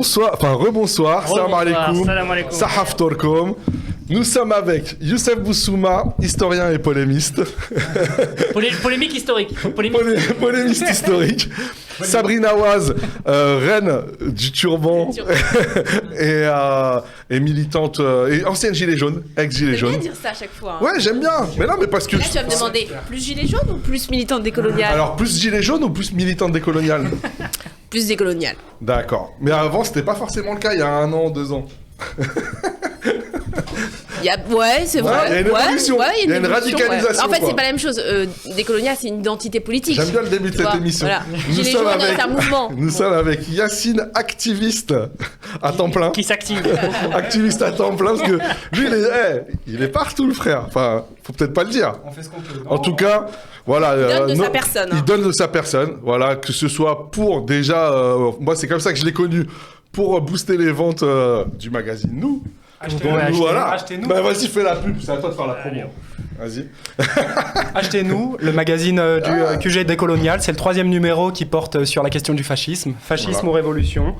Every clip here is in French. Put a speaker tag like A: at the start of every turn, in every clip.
A: Bonsoir, enfin rebonsoir, salam alaikum, sahaf torkom. Nous sommes avec Youssef Boussouma, historien et polémiste.
B: Polémique historique.
A: Polémiste historique. Sabrina Waz, reine du turban et militante, et ancienne gilet jaune, ex-gilet jaune.
C: J'aime bien dire ça à chaque fois.
A: Ouais, j'aime bien. Mais non, mais parce que...
C: Là, tu vas me demander plus gilet jaune ou plus militante décoloniale?
A: Alors, plus gilet jaune ou plus militante décoloniale?
C: Plus décoloniale.
A: D'accord. Mais avant, c'était pas forcément le cas, il y a 1 an, 2 ans.
C: Ouais, c'est vrai.
A: Il y a une évolution. Il y a une radicalisation.
C: Ouais. En fait, c'est pas la même chose. Décolonial, c'est une identité politique.
A: J'aime bien le début de cette émission.
C: Voilà. Gilet jaune, c'est un mouvement.
A: Nous sommes avec Yacine, activiste à temps plein.
B: Qui s'active.
A: Activiste à temps plein, parce que lui, il est partout, le frère. Enfin, faut peut-être pas le dire.
D: On fait ce qu'on peut.
A: En tout cas, voilà.
C: Il donne de sa personne.
A: Il donne de sa personne. Voilà, que ce soit pour déjà. Moi, c'est comme ça que je l'ai connu. Pour booster les ventes du magazine Nous.
D: Achetez-nous.
A: Bah, vas-y, fais la pub. C'est à toi de faire la promo. Vas-y.
D: Achetez-nous, le magazine du QG décolonial. C'est le 3e numéro qui porte sur la question du fascisme. Fascisme ou révolution.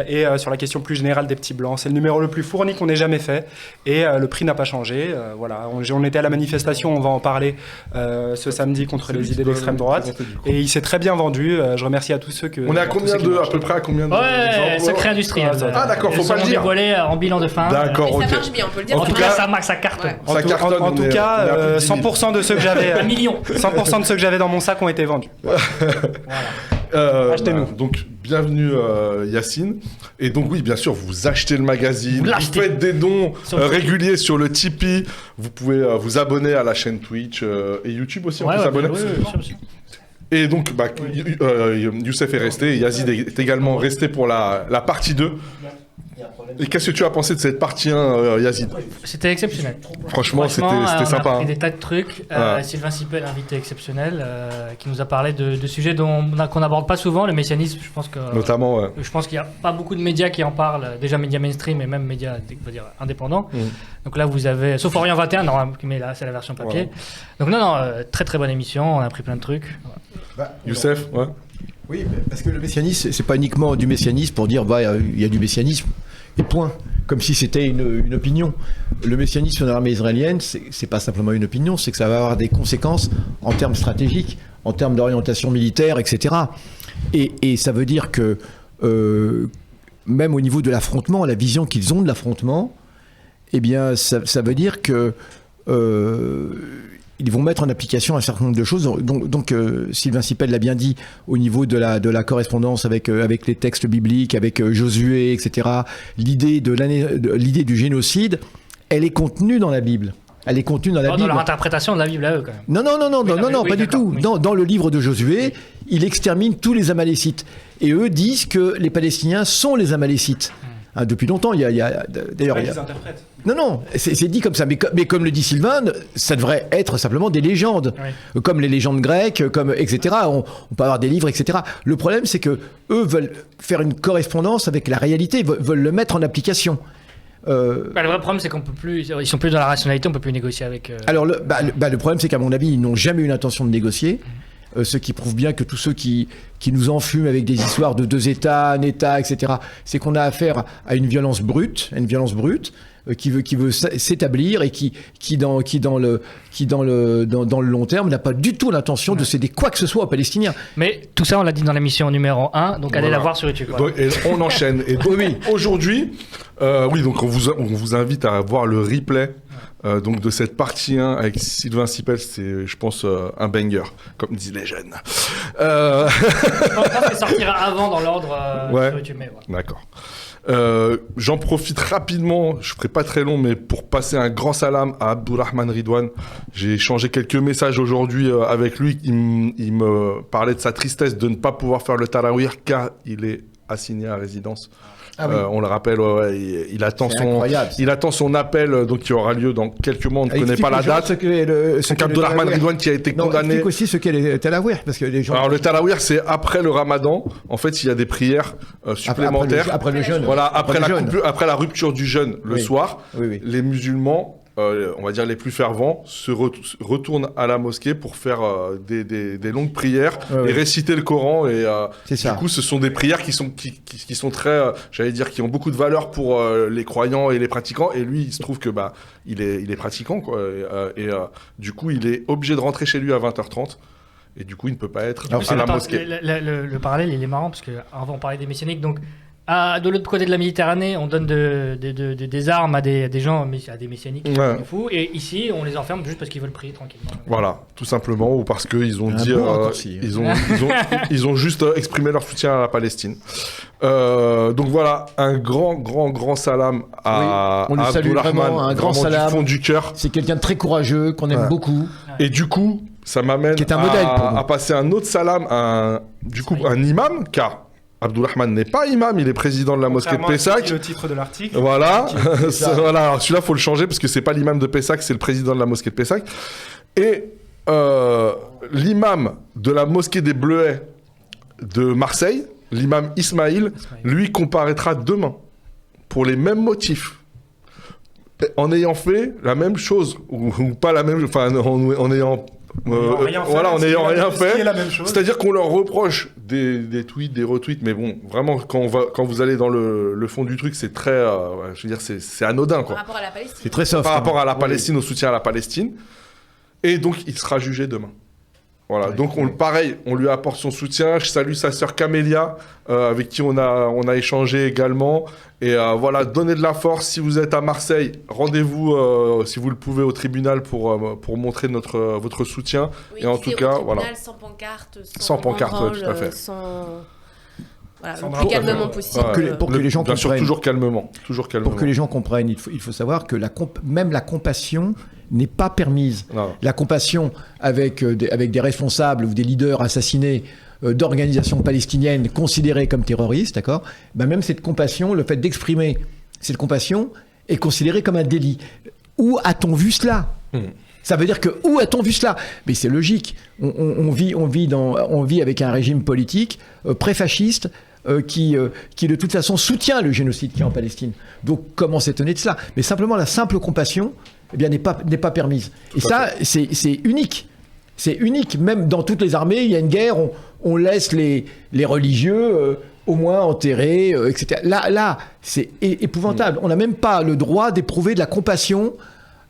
D: Et sur la question plus générale des petits blancs. C'est le numéro le plus fourni qu'on ait jamais fait. Et le prix n'a pas changé. Voilà. On était à la manifestation, on va en parler ce samedi contre les idées d'extrême droite. Et il s'est très bien vendu. Je remercie à tous ceux que...
A: On est à combien à peu près à combien de...
B: Ouais, secret industriel.
A: Ah d'accord, faut pas le dire.
B: Dévoilé en bilan de fin.
A: D'accord, ok.
C: Ça marche bien, on peut le dire.
A: En tout
B: cas,
A: cas,
B: ça cartonne.
C: Ouais.
A: Ça cartonne.
D: En tout cas, 100% de ceux que j'avais...
B: 1 million.
D: 100% de ceux que j'avais dans mon sac ont été vendus. Achetez-nous.
A: Donc, bienvenue Yacine. Et donc, oui, bien sûr, vous achetez le magazine, vous faites des dons réguliers sur le Tipeee. Vous pouvez vous abonner à la chaîne Twitch et YouTube aussi. On peut s'abonner.
B: Oui.
A: Et donc, Youssef est resté et Yazid est également resté pour la partie 2. Et qu'est-ce que tu as pensé de cette partie 1, Yazid?
B: C'était exceptionnel.
A: Franchement, c'était sympa.
B: On a appris des tas de trucs. Sylvain Sipel, invité exceptionnel, qui nous a parlé de sujets qu'on n'aborde pas souvent, le messianisme. Je pense que,
A: notamment, ouais.
B: Je pense qu'il n'y a pas beaucoup de médias qui en parlent, déjà médias mainstream et même médias, on va dire, indépendants. Donc là, vous avez, sauf Orient 21, non, mais là, c'est la version papier.
A: Voilà.
B: Donc non, très très bonne émission, on a appris plein de trucs.
A: Youssef, ouais.
E: Oui, parce que le messianisme, c'est pas uniquement du messianisme pour dire il y a du messianisme et point, comme si c'était une opinion. Le messianisme dans l'armée israélienne, c'est pas simplement une opinion, c'est que ça va avoir des conséquences en termes stratégiques, en termes d'orientation militaire, etc. Et ça veut dire que même au niveau de l'affrontement, la vision qu'ils ont de l'affrontement, eh bien, ça veut dire que ils vont mettre en application un certain nombre de choses. Donc Sylvain Sipel l'a bien dit, au niveau de la correspondance avec les textes bibliques, avec Josué, etc. L'idée du génocide, elle est contenue dans la Bible. Elle est contenue dans la Bible.
B: Dans leur interprétation de la Bible à eux, quand même.
E: Non, pas du tout.
B: Oui.
E: Dans le livre de Josué, il extermine tous les Amalécites. Et eux disent que les Palestiniens sont les Amalécites. Depuis longtemps, d'ailleurs...
D: Ils interprètent.
E: Non, c'est dit comme ça. Mais comme le dit Sylvain, ça devrait être simplement des légendes. Oui. Comme les légendes grecques, etc. On peut avoir des livres, etc. Le problème, c'est que eux veulent faire une correspondance avec la réalité, veulent le mettre en application.
B: Le vrai problème, c'est ils sont plus dans la rationalité, on peut plus négocier avec...
E: Alors, le problème, c'est qu'à mon avis, ils n'ont jamais eu l'intention de négocier. Ce qui prouve bien que tous ceux qui nous enfument avec des histoires de 2 États, un État, etc., c'est qu'on a affaire à une violence brute, qui veut s'établir et qui dans le long terme n'a pas du tout l'intention de céder quoi que ce soit aux Palestiniens.
B: Mais tout ça, on l'a dit dans l'émission numéro 1, donc allez la voir sur YouTube.
A: Donc, et on enchaîne. Et donc, aujourd'hui, donc on vous invite à voir le replay. Donc de cette partie 1 avec Sylvain Sipel, c'est, je pense, un banger, comme disent les jeunes.
B: Je pense que ça sortira avant dans l'ordre sur YouTube. Mais voilà.
A: D'accord. J'en profite rapidement, je ferai pas très long, mais pour passer un grand salam à Abdourahman Ridwan. J'ai échangé quelques messages aujourd'hui avec lui. Il me parlait de sa tristesse de ne pas pouvoir faire le tarawih car il est assigné à résidence. Ah oui. On le rappelle, il attend son appel, donc qui aura lieu dans quelques mois. On ne connaît pas la date. C'est Abdourahman Ridwan qui a été condamné.
E: Explique aussi ce qu'est le tarawih, parce que les gens.
A: Alors le tarawih, c'est après le Ramadan. En fait, il y a des prières supplémentaires.
E: Après le jeûne.
A: Voilà, après la rupture du jeûne le soir, les musulmans on va dire les plus fervents, retournent à la mosquée pour faire des longues prières et réciter le Coran. Et du coup, ce sont des prières qui sont très, j'allais dire, qui ont beaucoup de valeur pour les croyants et les pratiquants. Et lui, il se trouve que il est pratiquant, quoi. Du coup, il est obligé de rentrer chez lui à 20h30. Et du coup, il ne peut pas être à la mosquée.
B: Le parallèle, il est marrant parce qu'avant, on parlait des messianiques. Donc, de l'autre côté de la Méditerranée, on donne des armes à des gens, à des messianiques qui sont fous. Et ici, on les enferme juste parce qu'ils veulent prier tranquillement.
A: Voilà, tout simplement, ou parce qu'ils ont dit, ils ont juste exprimé leur soutien à la Palestine. Donc voilà, un grand salam à
E: on le salue vraiment, un grand salam
A: du fond du cœur.
E: C'est quelqu'un de très courageux qu'on aime beaucoup.
A: Et du coup, ça m'amène à passer un autre salam à un imam, car Abdulrahman n'est pas imam, il est président de la mosquée de Pessac.
D: C'est le titre de l'article.
A: Voilà. Voilà. Alors celui-là, faut le changer parce que c'est pas l'imam de Pessac, c'est le président de la mosquée de Pessac. Et l'imam de la mosquée des Bleuets de Marseille, l'imam Ismaïl, lui comparaîtra demain pour les mêmes motifs. En ayant fait la même chose, ou pas la même, enfin en ayant en n'ayant rien fait, c'est-à-dire qu'on leur reproche des tweets, des retweets, mais bon, vraiment, quand vous allez dans le fond du truc, c'est très, je veux dire, c'est anodin, quoi.
C: Par rapport à la Palestine.
E: C'est très soft.
A: Par rapport à la Palestine, au soutien à la Palestine. Et donc, il sera jugé demain. Voilà, donc pareil, on lui apporte son soutien. Je salue sa sœur Camélia, avec qui on a échangé également. Et voilà, donnez de la force. Si vous êtes à Marseille, rendez-vous, si vous le pouvez, au tribunal pour montrer votre soutien.
C: Oui,
A: et en tout cas, voilà.
C: Sans pancarte,
A: sans pancarte, tout à fait.
C: Voilà, le plus calmement possible.
E: Pour que les gens
A: bien
E: comprennent.
A: sûr, toujours calmement.
E: Pour que les gens comprennent, il faut savoir que même la compassion n'est pas permise.
A: Non.
E: La compassion avec des responsables ou des leaders assassinés d'organisations palestiniennes considérées comme terroristes, d'accord ? Ben même cette compassion, le fait d'exprimer cette compassion est considéré comme un délit. Où a-t-on vu cela ? Ça veut dire que où a-t-on vu cela ? Mais c'est logique. On vit avec un régime politique pré-fasciste qui de toute façon soutient le génocide qui est en Palestine. Donc comment s'étonner de cela ? Mais simplement la simple compassion, eh bien, n'est pas permise. Et ça, c'est unique. C'est unique. Même dans toutes les armées, il y a une guerre, on laisse les religieux au moins enterrés, etc. Là, c'est épouvantable. On n'a même pas le droit d'éprouver de la compassion.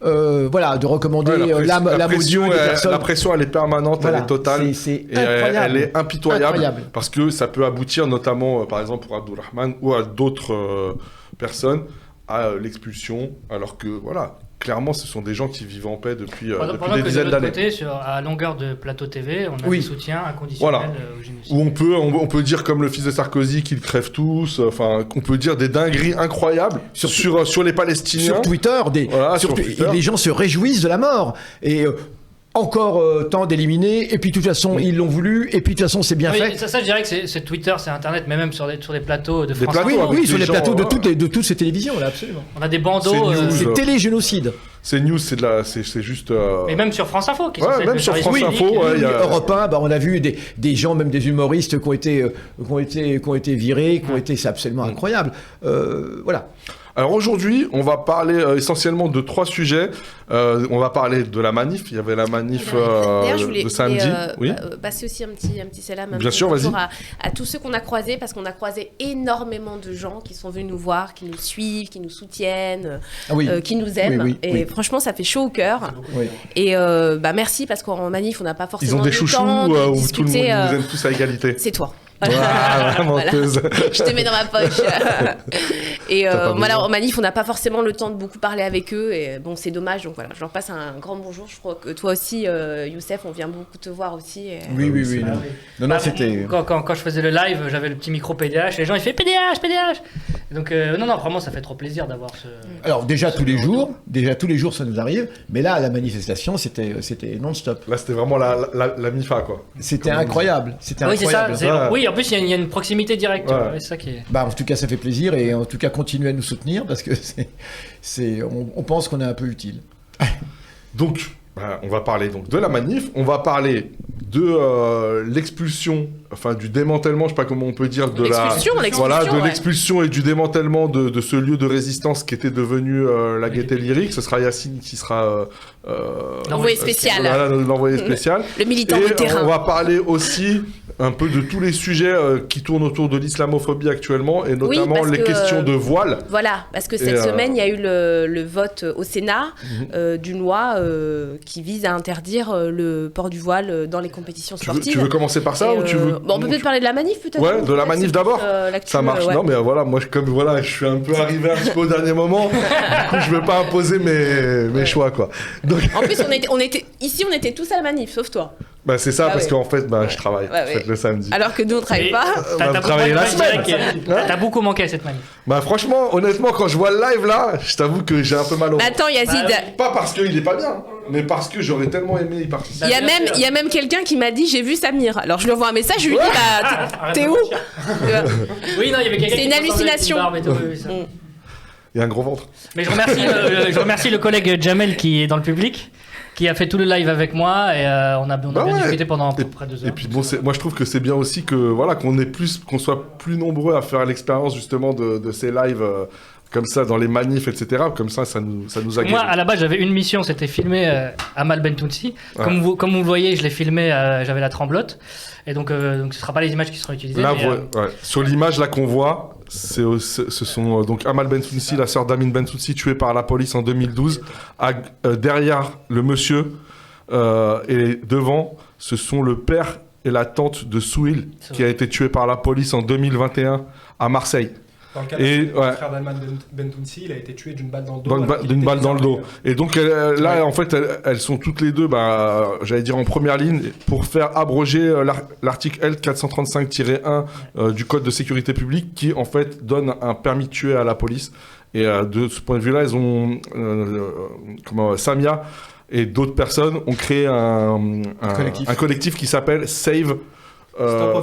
E: De recommander l'âme aux dieux des personnes.
A: La pression, elle est permanente, elle est totale.
E: C'est
A: et
E: incroyable.
A: elle est impitoyable. Parce que ça peut aboutir, notamment, par exemple, pour Abdulrahman ou à d'autres personnes, à l'expulsion, alors que, voilà, clairement, ce sont des gens qui vivent en paix depuis des dizaines d'années.
B: Côté, à longueur de plateau TV, on a des soutiens inconditionnels au génocide.
A: Où on peut dire, comme le fils de Sarkozy, qu'ils crèvent tous. Enfin, on peut dire des dingueries incroyables sur les Palestiniens.
E: Sur Twitter, les gens se réjouissent de la mort. Et encore temps d'éliminer, et puis de toute façon ils l'ont voulu, et puis de toute façon c'est bien fait.
B: Ça je dirais que c'est Twitter, c'est Internet, mais même sur des plateaux de France.
E: Oui, sur les plateaux de toutes ces télévisions là, absolument.
B: On a des bandeaux.
E: C'est télégénocide.
A: C'est news, c'est juste.
B: Et même sur France Info, qui
A: même sur France Info,
E: Europe 1, on a vu des gens, même des humoristes, qui ont été virés, c'est absolument incroyable. Voilà.
A: Alors aujourd'hui, on va parler essentiellement de 3 sujets. On va parler de la manif. Il y avait la manif de samedi.
C: Passer aussi un petit salam.
A: Bien sûr, vas-y.
C: À tous ceux qu'on a croisés, parce qu'on a croisé énormément de gens qui sont venus nous voir, qui nous suivent, qui nous soutiennent, qui nous aiment. Franchement, ça fait chaud au cœur. Et merci, parce qu'en manif, on n'a pas forcément.
A: Ils ont des chouchous où tout le monde nous aime tous à égalité.
C: C'est toi.
A: Voilà.
C: Je te mets dans ma poche. Et en manif, on n'a pas forcément le temps de beaucoup parler avec eux. Et bon, c'est dommage. Donc voilà, je leur passe un grand bonjour. Je crois que toi aussi, Youssef, on vient beaucoup te voir aussi. Et...
E: Oui. Non, c'était.
B: Quand je faisais le live, j'avais le petit micro PDH. Et les gens, ils font PDH. Donc non, vraiment, ça fait trop plaisir d'avoir ce.
E: Alors déjà tous les jours, ça nous arrive. Mais là, la manifestation, c'était non-stop.
A: Là, c'était vraiment la MIFA, quoi.
E: C'était incroyable.
B: Oui, c'est ça. Oui, en plus, il y a une proximité directe.
A: Ouais.
B: C'est ça qui est.
E: En tout cas, ça fait plaisir, et en tout cas, continuez à nous soutenir, parce que on pense qu'on est un peu utile.
A: Donc, on va parler donc de la manif. On va parler de l'expulsion du démantèlement, je sais pas comment on peut dire, de l'expulsion et du démantèlement de ce lieu de résistance qui était devenu la Gaîté Lyrique. Ce sera Yacine qui sera
C: l'envoyé spécial.
A: L'envoyé spécial.
C: Le militant de terrain.
A: On va parler aussi un peu de tous les sujets qui tournent autour de l'islamophobie actuellement, et notamment les questions de voile.
C: Voilà, parce que cette semaine, il y a eu le vote au Sénat d'une loi qui vise à interdire le port du voile dans les compétitions sportives.
A: Tu veux commencer par ça ou tu veux...
C: on peut peut-être parler de la manif, peut-être.
A: Ouais, de la manif d'abord. Ça marche. Non, mais voilà, moi, je suis un peu arrivé un petit peu au dernier moment. Du coup, je veux pas imposer mes choix, quoi. Donc... En
C: plus, on était tous à la manif, sauf toi.
A: Bah c'est ça, parce qu'en fait, je travaille le samedi.
C: Alors que nous, on travaille pas.
B: T'as
A: travaillé la semaine.
B: T'as beaucoup manqué à cette manif.
A: Bah franchement, honnêtement, quand je vois le live là, je t'avoue que j'ai un peu mal au...
C: Attends, Yazid.
A: Pas parce qu'il est pas bien, mais parce que j'aurais tellement aimé y participer.
C: Il y a même quelqu'un qui m'a dit j'ai vu Samir. Alors je lui envoie un message, je lui dis t'es où?
B: Oui, non, il y avait quelqu'un.
C: C'est une hallucination.
A: Il y a un gros ventre.
B: Mais je remercie le collègue Jamel qui est dans le public, qui a fait tout le live avec moi, et on a bien discuté pendant près de 2 heures.
A: Et puis bon, moi je trouve que c'est bien aussi que qu'on soit plus nombreux à faire l'expérience justement de ces lives comme ça dans les manifs, etc. Comme ça nous a guéri.
B: Moi, à la base, j'avais une mission, c'était filmer Amal Bentounsi. Comme vous le voyez, je l'ai filmé, j'avais la tremblote. Et donc ce sera pas les images qui seront utilisées.
A: Là, sur l'image là qu'on voit, ce sont donc Amal Bentounsi, la sœur d'Amin Bentounsi, tuée par la police en 2012. Derrière le monsieur et devant, ce sont le père et la tante de Souil qui a été tué par la police en 2021 à Marseille.
D: Dans le cas du frère d'Amal Bentounsi, il a été tué d'une balle dans le dos.
A: D'une balle dans le dos. Et donc là, en fait, elles sont toutes les deux, j'allais dire en première ligne, pour faire abroger l'article L435-1 du Code de sécurité publique, qui en fait donne un permis de tuer à la police. Et de ce point de vue-là, ils ont Samia et d'autres personnes ont créé un collectif qui s'appelle Save.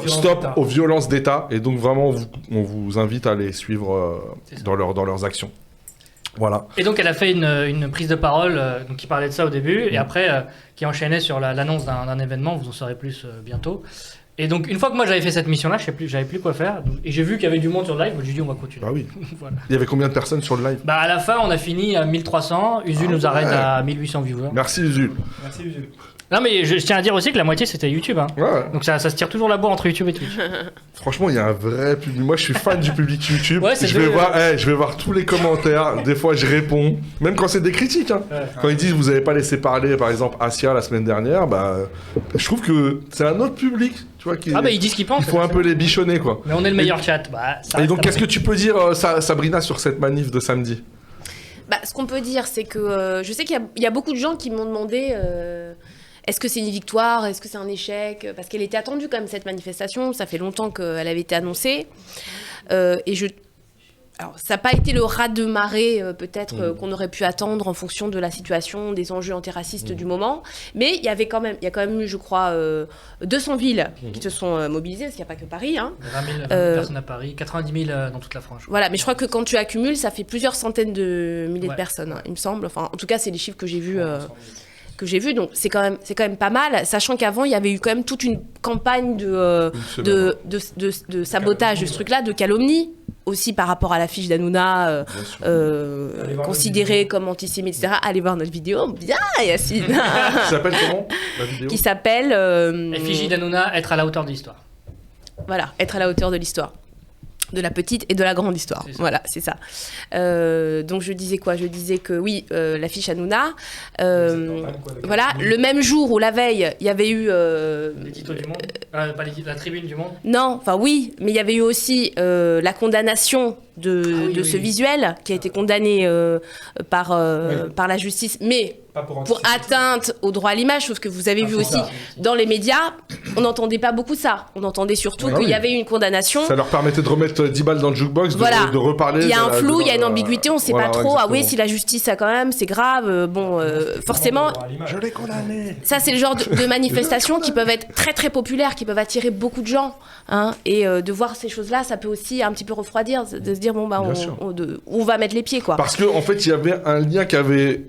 A: Stop aux violences d'État, et donc vraiment on vous invite à les suivre dans leurs actions. Voilà.
B: Et donc elle a fait une prise de parole qui parlait de ça au début, et après qui enchaînait sur l'annonce d'un événement, vous en saurez plus bientôt. Et donc une fois que moi j'avais fait cette mission-là, j'avais plus quoi faire, et j'ai vu qu'il y avait du monde sur le live, je me suis dit on va continuer.
A: Bah oui.
B: Voilà.
A: Il y avait combien de personnes sur le live?
B: À la fin on a fini à 1300, Usul nous arrête à 1800 viewers.
A: Merci Usul.
D: Merci Usul.
B: Non mais je tiens à dire aussi que la moitié c'était YouTube.
A: Ouais.
B: Donc ça se tire toujours la bourre entre YouTube et Twitch.
A: Franchement, il y a un vrai public. Moi, je suis fan du public YouTube. Ouais, je vais voir tous les commentaires. Des fois, je réponds. Même quand c'est des critiques. Quand ils disent vous avez pas laissé parler, par exemple, Asia la semaine dernière, je trouve que c'est un autre public. Tu vois,
B: ils disent ce qu'ils pensent.
A: Il faut un peu les bichonner, quoi.
B: Mais on est le meilleur chat.
A: Et donc, qu'est-ce que tu peux dire, Sabrina, sur cette manif de samedi?
C: Ce qu'on peut dire, c'est que je sais qu'il y a beaucoup de gens qui m'ont demandé... Est-ce que c'est une victoire? Est-ce que c'est un échec? Parce qu'elle était attendue quand même, cette manifestation. Ça fait longtemps qu'elle avait été annoncée. Alors, ça n'a pas été le raz de marée, peut-être, qu'on aurait pu attendre en fonction de la situation, des enjeux antiracistes du moment. Mais il y a quand même eu, je crois, 200 villes qui se sont mobilisées, parce qu'il n'y a pas que Paris.
B: 20 000 personnes à Paris, 90 000 dans toute la France.
C: Voilà, mais je crois que quand tu accumules, ça fait plusieurs centaines de milliers de personnes, il me semble. Enfin, en tout cas, c'est les chiffres que j'ai vus. Donc c'est quand même pas mal, sachant qu'avant il y avait eu quand même toute une campagne de sabotage de ce truc-là, de calomnie aussi par rapport à l'affiche d'Hanouna, considérée comme antisémite, etc. Allez voir notre vidéo, bien Yacine.
A: Qui s'appelle comment, la vidéo?
C: Qui s'appelle
B: Effigie d'Hanouna, être à la hauteur de l'histoire.
C: Voilà, être à la hauteur de l'histoire. De la petite et de la grande histoire. Voilà, c'est ça. Donc je disais quoi? Je disais que oui, l'affiche Hanouna. Voilà, le même jour ou la veille, il y avait eu...
B: L'édito du Monde pas la tribune du Monde?
C: Non, enfin oui, mais il y avait eu aussi la condamnation de ce visuel qui a été condamné par la justice, mais pour atteinte au droit à l'image, sauf que vous avez vu aussi dans les médias, on n'entendait pas beaucoup ça. On entendait surtout qu'il y avait eu une condamnation.
A: Ça leur permettait de remettre 10 balles dans le jukebox, de reparler.
C: Il y a un flou, il y a une ambiguïté, on ne sait pas trop. Exactement. Ah oui, si la justice a quand même, c'est grave. Forcément,
A: je l'ai condamné.
C: Ça, c'est le genre de manifestations qui peuvent être très très populaires, qui peuvent attirer beaucoup de gens. Et de voir ces choses-là, ça peut aussi un petit peu refroidir, de se dire on va mettre les pieds, quoi.
A: Parce qu'en fait, il y avait un lien qui avait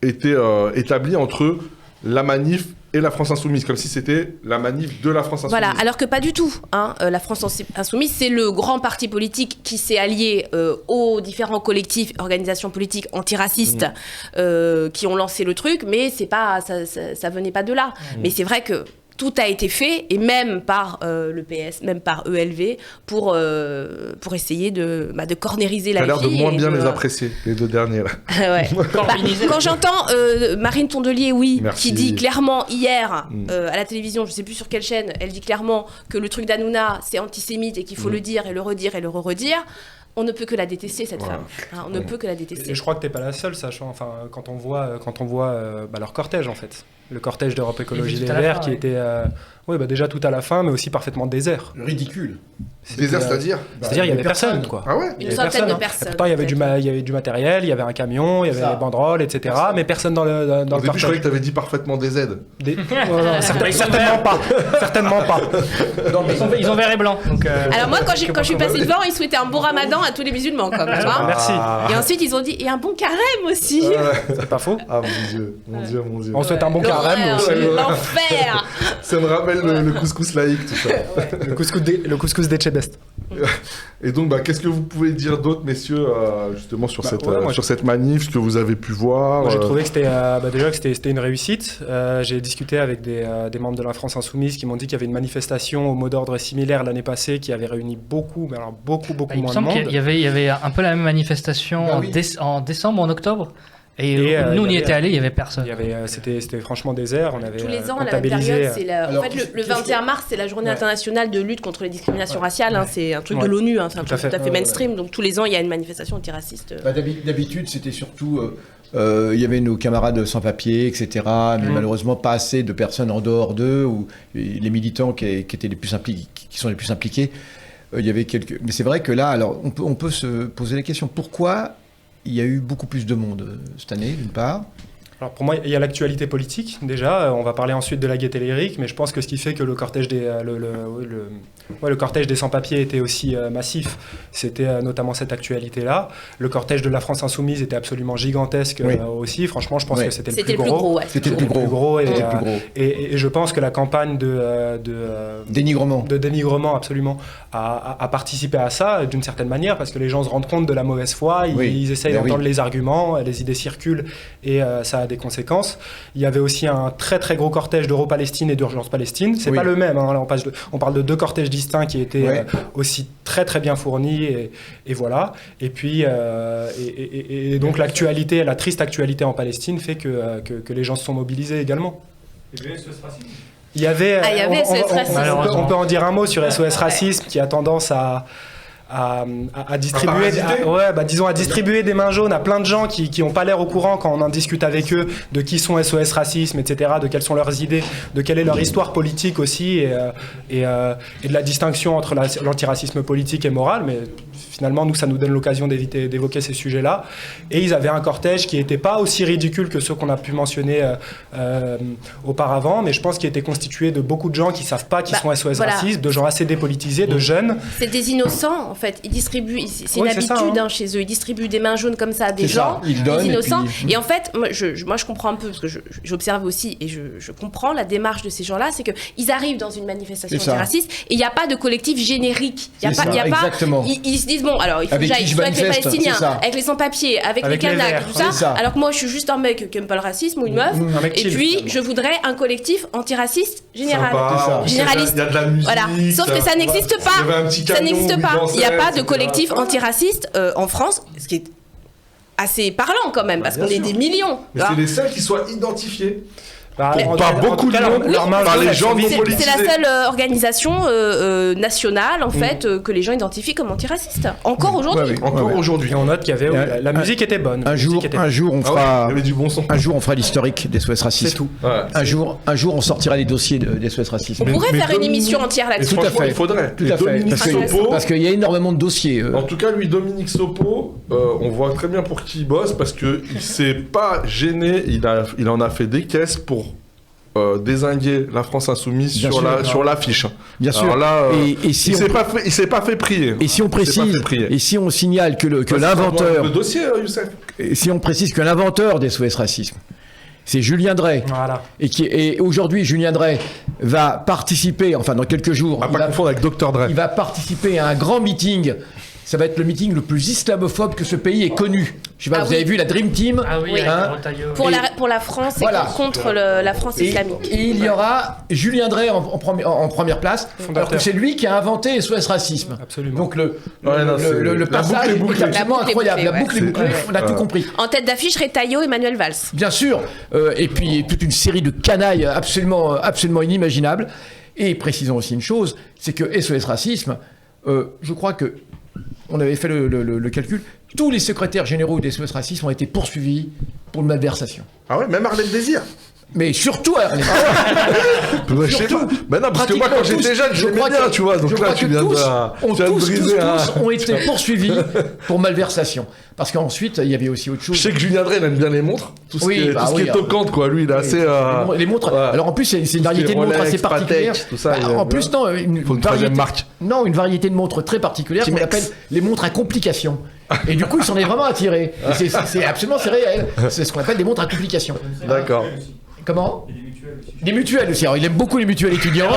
A: été établi entre la manif et la France Insoumise, comme si c'était la manif de la France Insoumise.
C: Voilà, alors que pas du tout. Hein. La France Insoumise, c'est le grand parti politique qui s'est allié aux différents collectifs, organisations politiques antiracistes qui ont lancé le truc, mais c'est pas, ça venait pas de là. Mais c'est vrai que tout a été fait, et même par le PS, même par ELV, pour essayer de cornériser la vie.
A: Ça a l'air de moins bien les apprécier, les deux derniers. Là.
C: Ouais. Quand j'entends Marine Tondelier, qui dit clairement hier à la télévision, je ne sais plus sur quelle chaîne, elle dit clairement que le truc d'Hanouna, c'est antisémite et qu'il faut le dire et le redire et le redire. On ne peut que la détester, cette femme. Hein, on ne peut que la détester.
D: Et je crois que tu n'es pas la seule, sachant, enfin, quand on voit leur cortège, en fait. Le cortège d'Europe Écologie Les Verts, qui était déjà tout à la fin, mais aussi parfaitement désert.
E: Ridicule.
A: Désert, c'est-à-dire
D: C'est-à-dire, il n'y avait personne, quoi.
A: Ah ouais.
C: Une centaine de personnes.
D: Pourtant, il y avait du matériel, il y y avait un camion, il y avait des banderoles, etc. Mais personne dans le cortège.
A: Au début, je croyais que tu avais dit parfaitement des aides.
D: Certainement pas. Certainement pas.
B: Ils ont vert et blanc. Donc,
C: alors moi, quand je suis passée devant, ils souhaitaient un bon ramadan à tous les musulmans, quand même. Hein.
D: Merci.
C: Et ensuite, ils ont dit, et un bon carême aussi.
D: C'est pas faux.
A: Ah mon Dieu.
D: On souhaite un bon carême aussi.
C: L'enfer.
A: Ça me rappelle le couscous laïque, tout ça.
D: Le couscous d'Etchebest.
A: Et donc, qu'est-ce que vous pouvez dire d'autre, messieurs, justement sur cette manif, ce que vous avez pu voir?
D: Moi, j'ai trouvé que c'était une réussite. J'ai discuté avec des membres de la France Insoumise qui m'ont dit qu'il y avait une manifestation au mot d'ordre similaire l'année passée qui avait réuni beaucoup moins de monde.
B: Il me semble qu'il y avait un peu la même manifestation en décembre ou en octobre. Et nous, on y était allés, il n'y avait personne.
D: C'était franchement désert. On avait
C: tous les ans, à la même période, en fait, le 21 mars, c'est la journée internationale de lutte contre les discriminations raciales. Hein, c'est un truc de l'ONU, hein, c'est un truc tout à fait mainstream. Donc tous les ans, il y a une manifestation antiraciste.
E: D'habitude, c'était surtout... il y avait nos camarades sans-papiers, etc. Mais malheureusement, pas assez de personnes en dehors d'eux, ou les militants qui étaient les plus impliqués, qui sont les plus impliqués. Il y avait quelques... Mais c'est vrai que là, alors, on peut se poser la question, pourquoi il y a eu beaucoup plus de monde cette année, d'une part?
D: Alors pour moi, il y a l'actualité politique, déjà. On va parler ensuite de la gaieté lyrique, mais je pense que ce qui fait que le cortège des sans-papiers était aussi massif, c'était notamment cette actualité-là. Le cortège de la France Insoumise était absolument gigantesque aussi. Franchement, je pense que c'était le plus gros.
E: C'était le plus gros.
D: Et je pense que la campagne de dénigrement absolument a participé à ça d'une certaine manière, parce que les gens se rendent compte de la mauvaise foi, ils essayent d'entendre les arguments, les idées circulent et ça a des conséquences. Il y avait aussi un très très gros cortège d'Euro-Palestine et d'Urgence Palestine. C'est pas le même, hein. Là, on parle de deux cortèges distincts qui étaient aussi très très bien fournis et voilà. Et puis et donc l'actualité, la triste actualité en Palestine fait que les gens se sont mobilisés également.
F: Et le SOS Racisme.
D: Il y avait
C: SOS Racisme.
D: On peut en dire un mot sur SOS Racisme qui a tendance à distribuer, à distribuer des mains jaunes à plein de gens qui n'ont pas l'air au courant quand on en discute avec eux de qui sont SOS Racisme, etc., de quelles sont leurs idées, de quelle est leur histoire politique aussi et de la distinction entre l'antiracisme politique et moral. Mais finalement, nous, ça nous donne l'occasion d'évoquer ces sujets-là. Et ils avaient un cortège qui n'était pas aussi ridicule que ceux qu'on a pu mentionner auparavant, mais je pense qu'il était constitué de beaucoup de gens qui ne savent pas qui sont SOS Racisme, de gens assez dépolitisés, de jeunes.
C: C'est des innocents, en fait. Ils distribuent, c'est une habitude chez eux, ils distribuent des mains jaunes comme ça à des gens, des innocents. Et en fait, moi, je comprends un peu, parce que j'observe aussi, et je comprends la démarche de ces gens-là, c'est qu'ils arrivent dans une manifestation antiraciste, et il n'y a pas de collectif générique. Il n'y a pas, ils se disent, bon, alors il faut que j'aille soit avec les Palestiniens, avec les sans-papiers, avec les Kanaks, tout ça. Alors que moi, je suis juste un mec qui n'aime pas le racisme ou une meuf, et puis je voudrais un collectif antiraciste général. Généraliste.
A: Il y a de la musique.
C: Voilà. Sauf que ça n'existe pas. Ça n'existe pas. Il n'y a pas de collectif antiraciste en France, ce qui est assez parlant quand même, parce qu'on est des millions.
A: Mais c'est les seuls qui soient identifiés.
C: Par
A: beaucoup de monde, par les gens non politisés.
C: C'est la seule organisation nationale en fait que les gens identifient comme antiraciste. Encore aujourd'hui.
A: Encore aujourd'hui.
D: Et on note qu'il y avait la musique était bonne.
E: Un jour on fera.
A: Il y avait du bon son.
E: Un jour on fera l'historique des SOS Racisme.
D: C'est tout.
A: Ouais.
E: Un jour on sortira les dossiers des SOS Racisme.
C: On pourrait faire une émission entière là-dessus.
E: Tout à fait.
A: Il faudrait.
E: Tout à fait. Parce qu'il y a énormément de dossiers.
A: En tout cas, lui, Dominique Sopo, on voit très bien pour qui il bosse parce qu'il s'est pas gêné. Il en a fait des caisses pour dézinguer la France Insoumise sur l'affiche.
E: Bien sûr.
A: Alors là,
E: et si
A: il s'est pas fait prier.
E: Et si on précise, et si on signale que l'inventeur,
A: le dossier, Youssef.
E: Et si on précise que l'inventeur des SOS Racisme c'est Julien Drey.
D: Voilà.
E: Et aujourd'hui, Julien Drey va participer, enfin dans quelques jours,
A: On va pas confondre avec Dr Dre.
E: il va participer à un grand meeting. Ça va être le meeting le plus islamophobe que ce pays ait connu. Je sais pas, vous avez vu la Dream Team
B: Ah oui, avec Retailleau.
C: Pour la France et contre la France islamique.
E: Et il y aura Julien Drey en première place, alors que c'est lui qui a inventé SOS Racisme.
D: Absolument.
E: Donc le passage est absolument incroyable. La boucle est bouclée, on a tout compris.
C: En tête d'affiche, Retailleau et Manuel Valls.
E: Bien sûr. Et puis toute une série de canailles absolument inimaginables. Et précisons aussi une chose, c'est que SOS Racisme, je crois que on avait fait le calcul, tous les secrétaires généraux des SOS Racisme ont été poursuivis pour malversation.
A: Ah ouais, même Harlem Désir.
E: Mais surtout à Harlem.
A: Je sais pas. Ben non, parce que moi, quand j'étais jeune, je l'aimais bien, tu vois. Donc là, tu viens de briser
E: tous ont été poursuivis pour malversation. Parce qu'ensuite, il y avait aussi autre chose.
A: Je sais que Julien Drey, il aime bien les montres. Tout ce qui est toquante, quoi. Lui, il est assez...
E: Les montres. Ouais. Alors en plus, c'est une variété de montres assez particulière.
A: Tout ça,
E: en plus, non,
A: une troisième marque.
E: Non, une variété de montres très particulière qu'on appelle les montres à complications. Et du coup, il s'en est vraiment attiré. C'est absolument, c'est réel. C'est ce qu'on appelle des montres à complications.
A: D'accord.
E: Comment ? Des mutuelles aussi. Alors, il aime beaucoup les mutuelles étudiantes.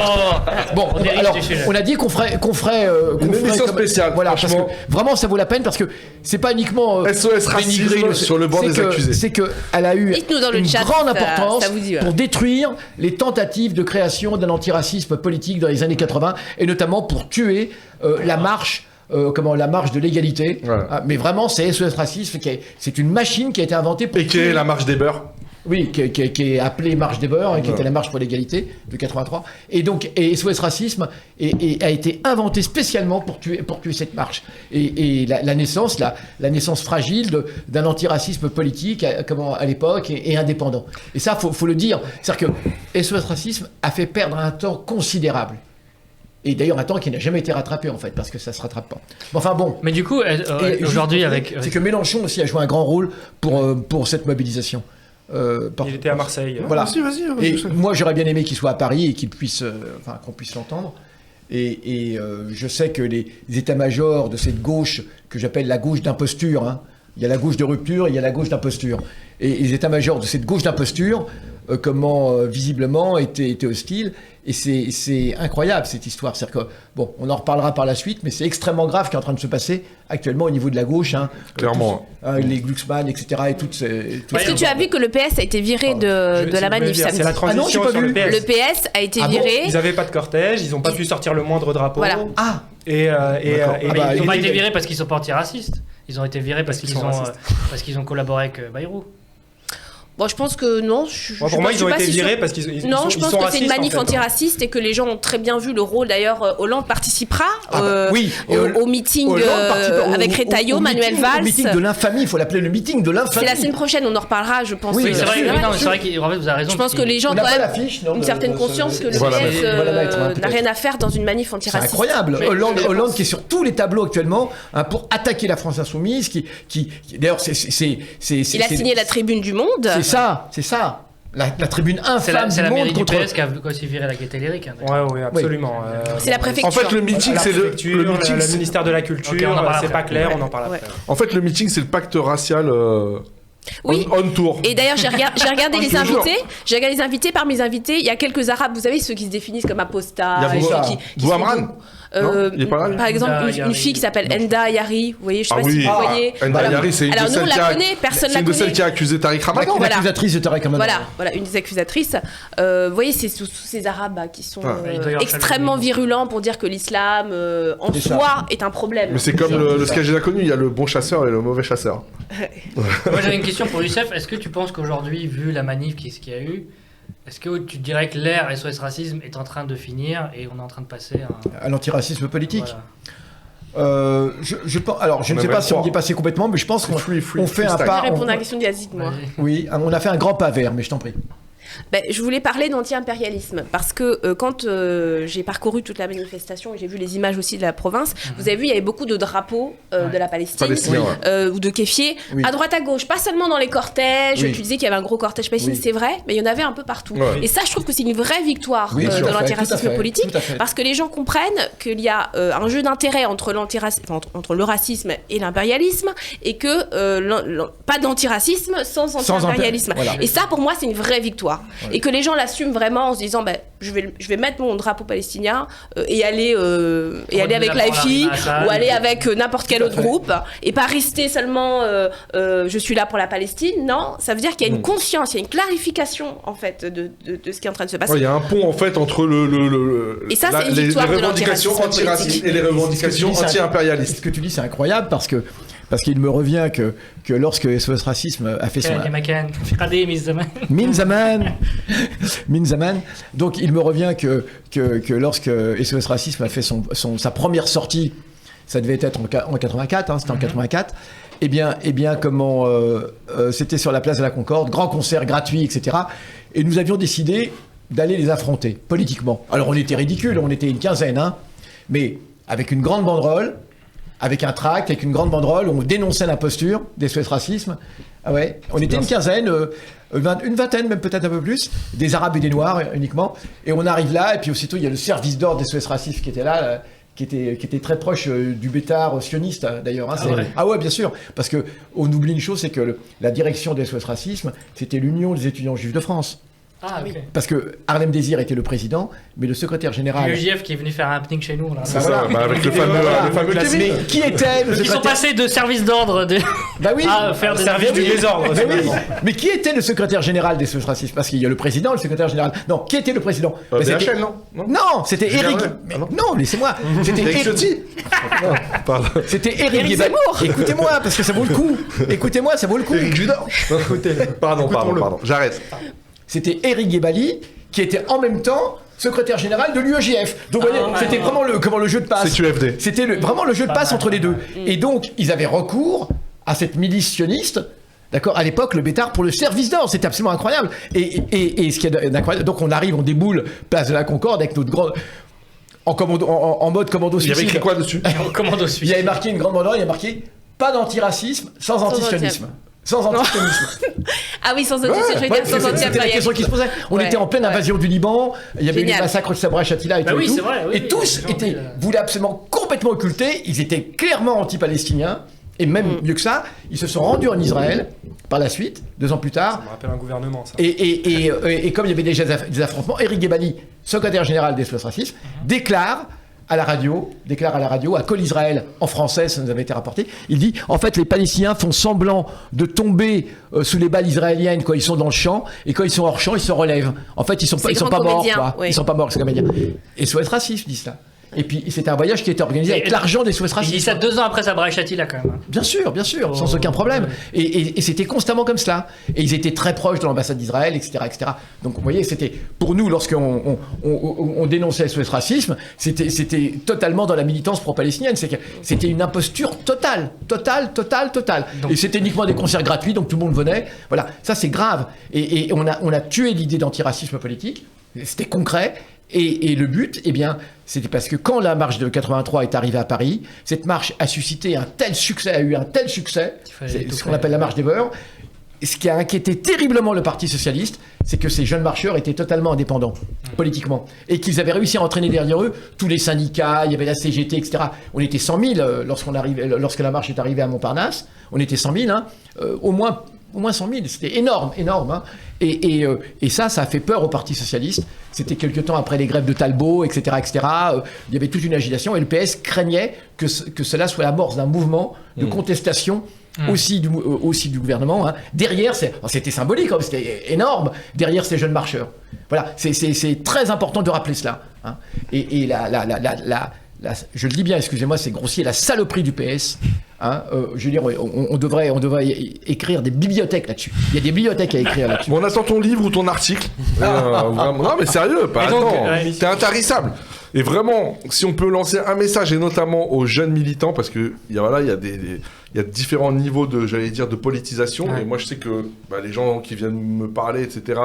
E: Bon, alors, on a dit qu'on ferait
A: une émission spéciale.
E: Voilà, parce que vraiment, ça vaut la peine parce que c'est pas uniquement
A: SOS Racisme sur le banc des accusés.
E: C'est qu'elle a eu une grande importance pour détruire les tentatives de création d'un antiracisme politique dans les années 80 et notamment pour tuer la marche. La marche de l'égalité. Ouais. Mais vraiment, c'est SOS Racisme, c'est une machine qui a été inventée pour...
A: Et qui est la marche des beurs.
E: Oui, qui est appelée Marche des Beurs, qui était la marche pour l'égalité de 83. Et donc, SOS Racisme a été inventé spécialement pour tuer cette marche. Et la naissance fragile d'un antiracisme politique, à l'époque, et indépendant. Et ça, faut le dire. C'est-à-dire que SOS Racisme a fait perdre un temps considérable. Et d'ailleurs, un temps qui n'a jamais été rattrapé, en fait, parce que ça ne se rattrape pas. Enfin bon.
B: Mais du coup, aujourd'hui,
E: c'est que Mélenchon aussi a joué un grand rôle pour cette mobilisation.
D: Il était à Marseille.
E: Voilà.
A: Vas-y.
E: Et moi, j'aurais bien aimé qu'il soit à Paris et qu'on puisse l'entendre. Et je sais que les états-majors de cette gauche, que j'appelle la gauche d'imposture, hein, il y a la gauche de rupture, il y a la gauche d'imposture. Et les états-majors de cette gauche d'imposture, visiblement, étaient hostiles. Et c'est incroyable, cette histoire. C'est-à-dire que, bon, on en reparlera par la suite, mais c'est extrêmement grave ce qui est en train de se passer actuellement au niveau de la gauche. Hein,
A: clairement.
E: Les Glucksmann, etc. Et toutes ces...
C: Est-ce que tu as vu que le PS a été viré de la manif samedi ?
D: C'est la transition sur le PS.
C: Le PS a été viré.
D: Ils n'avaient pas de cortège, ils n'ont pas pu sortir le moindre drapeau.
C: Voilà.
B: Ils n'ont pas été virés parce qu'ils sont pas antiracistes. Ils ont été virés parce qu'ils ont collaboré avec Bayrou.
C: Bon, je pense que non.
D: Pour moi, ils ont été virés parce qu'ils sont
C: Non, je pense que c'est une manif antiraciste et que les gens ont très bien vu le rôle. D'ailleurs, Hollande participera au meeting avec Retailleau, Manuel Valls.
E: Le meeting de l'infamie, il faut l'appeler le meeting de l'infamie.
C: C'est la semaine prochaine, on en reparlera, je pense.
B: Oui, c'est vrai qu'en fait, vous avez raison.
C: Je pense que les gens ont une certaine conscience que le PS n'a rien à faire dans une manif antiraciste.
E: C'est incroyable. Hollande qui est sur tous les tableaux actuellement pour attaquer la France insoumise, d'ailleurs,
C: il a signé la Tribune du Monde.
E: C'est ça. La tribune infâme
B: c'est la mairie
E: du monde
B: du PS qui a aussi viré la Gaîté Lyrique.
D: Oui, absolument.
C: C'est la préfecture.
A: En fait, le meeting, c'est
D: le ministère de la Culture. C'est pas clair, on en parle après.
A: En fait, le meeting, c'est le pacte racial.
C: Oui.
A: On tour.
C: Et d'ailleurs, j'ai regardé les invités. J'ai regardé les invités. Parmi les invités, il y a quelques Arabes. Vous savez, ceux qui se définissent comme apostats.
A: Bouhamran.
C: Par exemple, une fille qui s'appelle Enda Yari. Vous voyez, je sais pas si vous voyez.
A: Enda Yari, c'est une de celles qui a connaît,
C: personne la
A: connaît. C'est une de celles qui a accusé Tariq Ramadan.
E: Une accusatrice de Tariq Ramadan.
C: Voilà, une des accusatrices. Vous voyez, c'est tous ces Arabes qui sont extrêmement virulents pour dire que l'islam en soi est un problème.
A: Mais c'est comme le sketch déjà connu, il y a le bon chasseur et le mauvais chasseur.
B: Moi, j'avais une question pour Youssef. Est-ce que tu penses qu'aujourd'hui, vu la manif qu'il y a eu, est-ce que tu dirais que l'ère SOS Racisme est en train de finir et on est en train de passer
E: à l'antiracisme politique je ne sais pas si on y est passé complètement, mais je pense qu'on fait un pas.
C: Je vais répondre à la question d'Yazik, moi.
E: Oui, on a fait un grand pas vers, mais je t'en prie.
C: Je voulais parler d'anti-impérialisme parce que quand j'ai parcouru toute la manifestation et j'ai vu les images aussi de la province, vous avez vu, il y avait beaucoup de drapeaux de la Palestine ou de kéfiers, à droite à gauche, pas seulement dans les cortèges. Tu disais qu'il y avait un gros cortège palestinien, c'est vrai, mais il y en avait un peu partout. Et ça, je trouve que c'est une vraie victoire de l'antiracisme politique parce que les gens comprennent qu'il y a un jeu d'intérêt entre le racisme et l'impérialisme et que pas d'antiracisme sans anti-impérialisme. Et ça, pour moi, c'est une vraie victoire. Et que les gens l'assument vraiment en se disant je vais mettre mon drapeau palestinien et aller avec l'AFI ou aller avec n'importe quel autre groupe et pas rester seulement je suis là pour la Palestine. Non, ça veut dire qu'il y a une conscience, il y a une clarification en fait de ce qui est en train de se passer.
A: Il y a un pont en fait entre
C: et ça, c'est une victoire
A: les revendications antiracistes et les revendications anti-impérialistes.
E: Ce que tu dis, c'est incroyable parce qu'il me revient que lorsque SOS Racisme a fait son... Min Zaman. Donc il me revient que lorsque SOS Racisme a fait sa première sortie, ça devait être en 84, c'était en 84, eh bien comment c'était sur la place de la Concorde, grand concert gratuit, etc. Et nous avions décidé d'aller les affronter politiquement. Alors on était ridicules, on était une quinzaine, mais avec une grande banderole, avec un tract, avec une grande banderole, on dénonçait l'imposture des SOS Racisme. Ah ouais, on était une quinzaine, une vingtaine, même peut-être un peu plus, des Arabes et des Noirs uniquement. Et on arrive là, et puis aussitôt, il y a le service d'ordre des SOS Racisme qui était là, qui était très proche du bétard sioniste, d'ailleurs. Ah ouais, bien sûr, parce qu'on oublie une chose, c'est que la direction des SOS Racisme, c'était l'Union des étudiants juifs de France.
B: Ah, okay.
E: Parce que Harlem Désir était le président, mais le secrétaire général...
B: Le JF qui est venu faire un happening chez nous. Là.
A: C'est ça, avec le fameux Kevin.
E: Mais qui était le secrétaire...
B: Ils sont passés de service d'ordre
D: à faire des services du désordre.
E: Mais qui était le secrétaire général des SOS Racisme? Parce qu'il y a le président, le secrétaire général... Non, qui était le président?
A: BHL, non?
E: Non, c'était Éric... Non, laissez-moi. C'était
A: Éric Ciotti.
E: C'était Éric Guébali. Écoutez-moi, parce que ça vaut le coup. Écoutez-moi, ça vaut le coup.
A: Éric Judor. Pardon, j'arrête.
E: C'était Éric Guébali qui était en même temps secrétaire général de l'UEJF. Donc vous voyez, c'était vraiment le jeu de passe.
A: C'est UFD.
E: C'était vraiment le jeu de passe entre les deux. Et donc, ils avaient recours à cette milice sioniste, d'accord, à l'époque, le bétard pour le service d'ordre. C'était absolument incroyable. Et ce qui est incroyable, donc on arrive, on déboule place de la Concorde avec notre grande... En mode commando suicide.
A: Il y avait écrit quoi dessus?
B: Commando suicide.
E: Il y avait marqué une grande banderole, il y a marqué « Pas d'antiracisme sans antisionisme ». Sans antisionisme.
C: Ah oui, sans antisionisme, je veux dire sans anti-impérialisme.
E: C'était la question qui se posait. On était en pleine invasion du Liban, il y avait eu le massacre de Sabra et Shatila et tout.
B: Oui, c'est vrai,
E: et tous voulaient absolument complètement occulter, ils étaient clairement anti-palestiniens, et même mieux que ça, ils se sont rendus en Israël par la suite, 2 ans plus tard.
D: Ça me rappelle un gouvernement, ça.
E: Et comme il y avait déjà des affrontements, Éric Guébali, secrétaire général des SOS Racisme, déclare à la radio, à Call Israël, en français, ça nous avait été rapporté, il dit, en fait, les Palestiniens font semblant de tomber sous les balles israéliennes quand ils sont dans le champ, et quand ils sont hors champ, ils se relèvent. En fait, ils sont pas morts, quoi. Oui. Ils sont pas morts, c'est comédien. Et SOS Racisme dit cela. Et puis, c'était un voyage qui était organisé avec l'argent des SOS Racisme.
B: Il dit ça 2 ans après Sabra et Shatila, quand même.
E: Bien sûr, sans aucun problème. Et c'était constamment comme cela. Et ils étaient très proches de l'ambassade d'Israël, etc., etc. Donc, vous voyez, c'était, pour nous, lorsqu'on dénonçait SOS Racisme, c'était totalement dans la militance pro-palestinienne. C'était une imposture totale. Donc, et c'était uniquement des concerts gratuits, donc tout le monde venait. Voilà, ça c'est grave. Et on a tué l'idée d'antiracisme politique. C'était concret. Et le but, eh bien, c'était parce que quand la marche de 83 est arrivée à Paris, cette marche a suscité a eu un tel succès, c'est ce qu'on appelle la marche des beurs. Ce qui a inquiété terriblement le Parti socialiste, c'est que ces jeunes marcheurs étaient totalement indépendants, politiquement. Et qu'ils avaient réussi à entraîner derrière eux tous les syndicats, il y avait la CGT, etc. On était 100 000 lorsque la marche est arrivée à Montparnasse. On était 100 000, au moins 100 000. C'était énorme. Hein. Et ça a fait peur au Parti socialiste. C'était quelque temps après les grèves de Talbot, etc., etc. Il y avait toute une agitation et le PS craignait que cela soit l'amorce d'un mouvement de contestation aussi du gouvernement. Hein. Derrière, c'était symbolique, c'était énorme, derrière ces jeunes marcheurs. Voilà, c'est très important de rappeler cela. Hein. Et je le dis bien, excusez-moi, c'est grossier, la saloperie du PS. Hein, je veux dire, on devrait écrire des bibliothèques là-dessus. Il y a des bibliothèques à écrire là-dessus.
A: Bon, on attend ton livre ou ton article. Non, mais sérieux, t'es intarissable. Et vraiment, si on peut lancer un message, et notamment aux jeunes militants, parce que il y a différents niveaux de politisation. Ouais. Et moi, je sais que les gens qui viennent me parler, etc.,